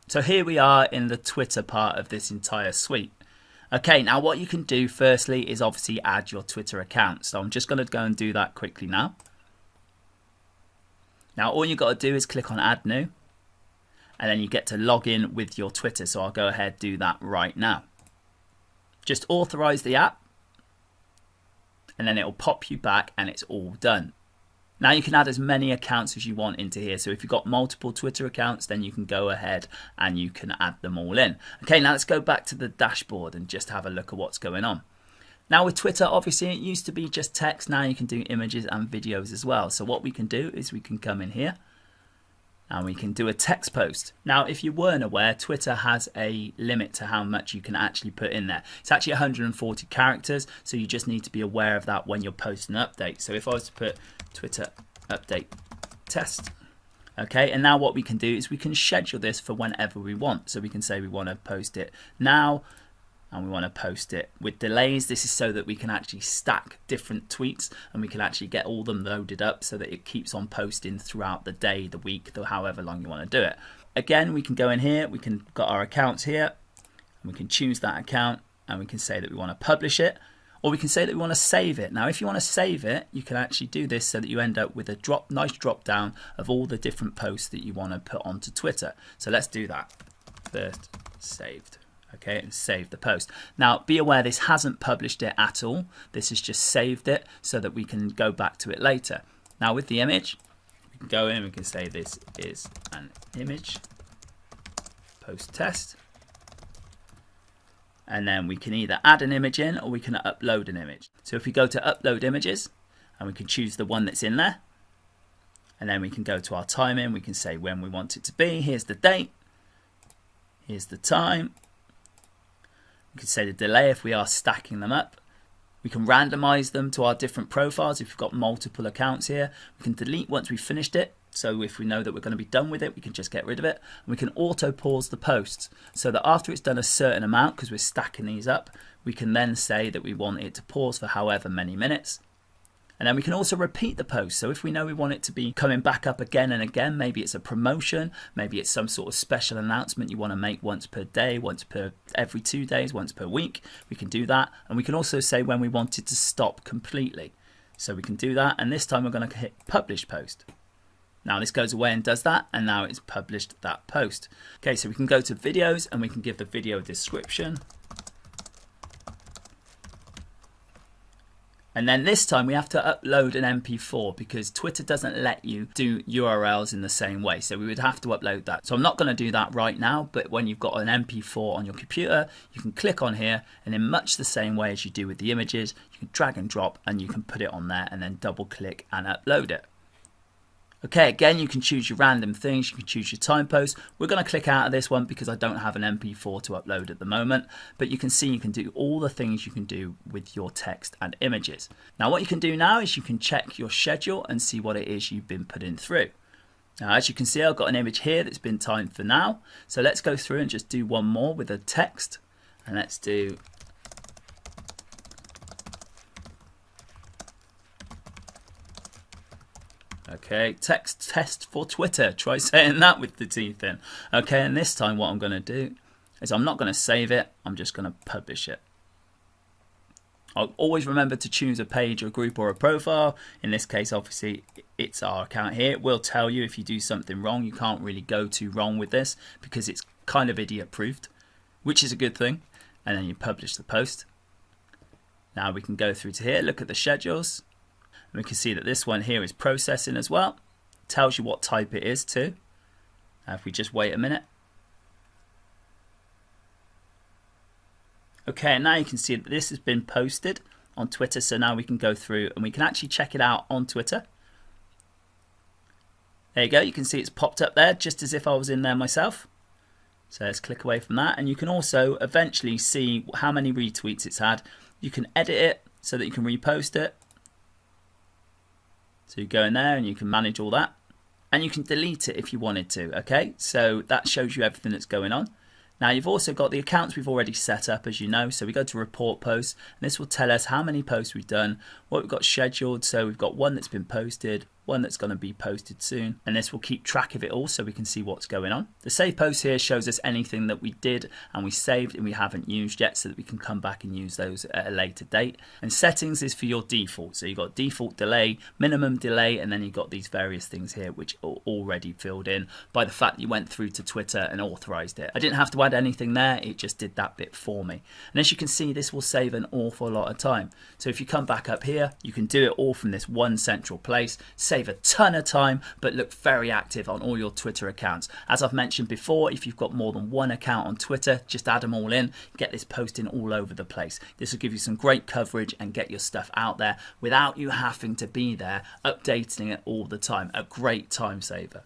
So here we are in the Twitter part of this entire suite. Okay, now what you can do firstly is obviously add your Twitter account. So I'm just going to go and do that quickly now. Now all you've got to do is click on add new, and then you get to log in with your Twitter. So I'll go ahead and do that right now. Just authorize the app, and then it'll pop you back and it's all done. Now you can add as many accounts as you want into here. So if you've got multiple Twitter accounts, then you can go ahead and you can add them all in. Okay, now let's go back to the dashboard and just have a look at what's going on. Now with Twitter, obviously it used to be just text. Now you can do images and videos as well. So what we can do is we can come in here and we can do a text post. Now, if you weren't aware, Twitter has a limit to how much you can actually put in there. It's actually 140 characters, so you just need to be aware of that when you're posting an update. So if I was to put Twitter update test, okay, and now what we can do is we can schedule this for whenever we want. So we can say we want to post it now, and we want to post it with delays. This is so that we can actually stack different tweets and we can actually get all them loaded up so that it keeps on posting throughout the day, the week, however long you want to do it. Again, we can go in here, we can got our accounts here, and we can choose that account and we can say that we want to publish it, or we can say that we want to save it. Now, if you want to save it, you can actually do this so that you end up with a nice drop down of all the different posts that you want to put onto Twitter. So let's do that. First, saved. Okay, and save the post. Now be aware this hasn't published it at all. This has just saved it so that we can go back to it later. Now with the image, we can go in, we can say this is an image post test, and then we can either add an image in or we can upload an image. So if we go to upload images, and we can choose the one that's in there, and then we can go to our timing, we can say when we want it to be. Here's the date, here's the time. We can say the delay if we are stacking them up. We can randomize them to our different profiles if we've got multiple accounts here. We can delete once we've finished it. So if we know that we're going to be done with it, we can just get rid of it. And we can auto pause the posts so that after it's done a certain amount, because we're stacking these up, we can then say that we want it to pause for however many minutes. And then we can also repeat the post. So if we know we want it to be coming back up again and again, maybe it's a promotion, maybe it's some sort of special announcement you want to make once per day, once per every 2 days, once per week, we can do that. And we can also say when we want it to stop completely. So we can do that. And this time we're going to hit publish post. Now this goes away and does that, and now it's published that post. Okay, so we can go to videos and we can give the video a description. And then this time we have to upload an MP4 because Twitter doesn't let you do URLs in the same way. So we would have to upload that. So I'm not going to do that right now, but when you've got an MP4 on your computer, you can click on here, and in much the same way as you do with the images, you can drag and drop and you can put it on there and then double click and upload it. Okay, again, you can choose your random things, you can choose your time post. We're going to click out of this one because I don't have an MP4 to upload at the moment, but you can see you can do all the things you can do with your text and images. Now what you can do now is you can check your schedule and see what it is you've been putting through. Now as you can see, I've got an image here that's been timed for now. So let's go through and just do one more with a text, and let's do okay, text test for Twitter. Try saying that with the teeth in. Okay, and this time what I'm going to do is I'm not going to save it. I'm just going to publish it. I'll always remember to choose a page, or a group, or a profile. In this case, obviously, it's our account here. It will tell you if you do something wrong. You can't really go too wrong with this because it's kind of idiot-proofed, which is a good thing. And then you publish the post. Now we can go through to here, look at the schedules. We can see that this one here is processing as well. It tells you what type it is too. Now if we just wait a minute. Okay, and now you can see that this has been posted on Twitter. So now we can go through and we can actually check it out on Twitter. There you go. You can see it's popped up there just as if I was in there myself. So let's click away from that. And you can also eventually see how many retweets it's had. You can edit it so that you can repost it. So you go in there and you can manage all that, and you can delete it if you wanted to. Okay, so that shows you everything that's going on. Now you've also got the accounts we've already set up, as you know. So we go to report posts, and this will tell us how many posts we've done, what we've got scheduled. So we've got one that's been posted, one that's going to be posted soon, and this will keep track of it all so we can see what's going on. The save post here shows us anything that we did and we saved and we haven't used yet, so that we can come back and use those at a later date. And settings is for your default, so you've got default delay, minimum delay, and then you've got these various things here which are already filled in by the fact that you went through to Twitter and authorized it. I didn't have to add anything there, it just did that bit for me. And as you can see, this will save an awful lot of time. So if you come back up here, you can do it all from this one central place, save a ton of time, but look very active on all your Twitter accounts. As I've mentioned before, if you've got more than one account on Twitter, just add them all in, get this posting all over the place. This will give you some great coverage and get your stuff out there without you having to be there updating it all the time. A great time saver.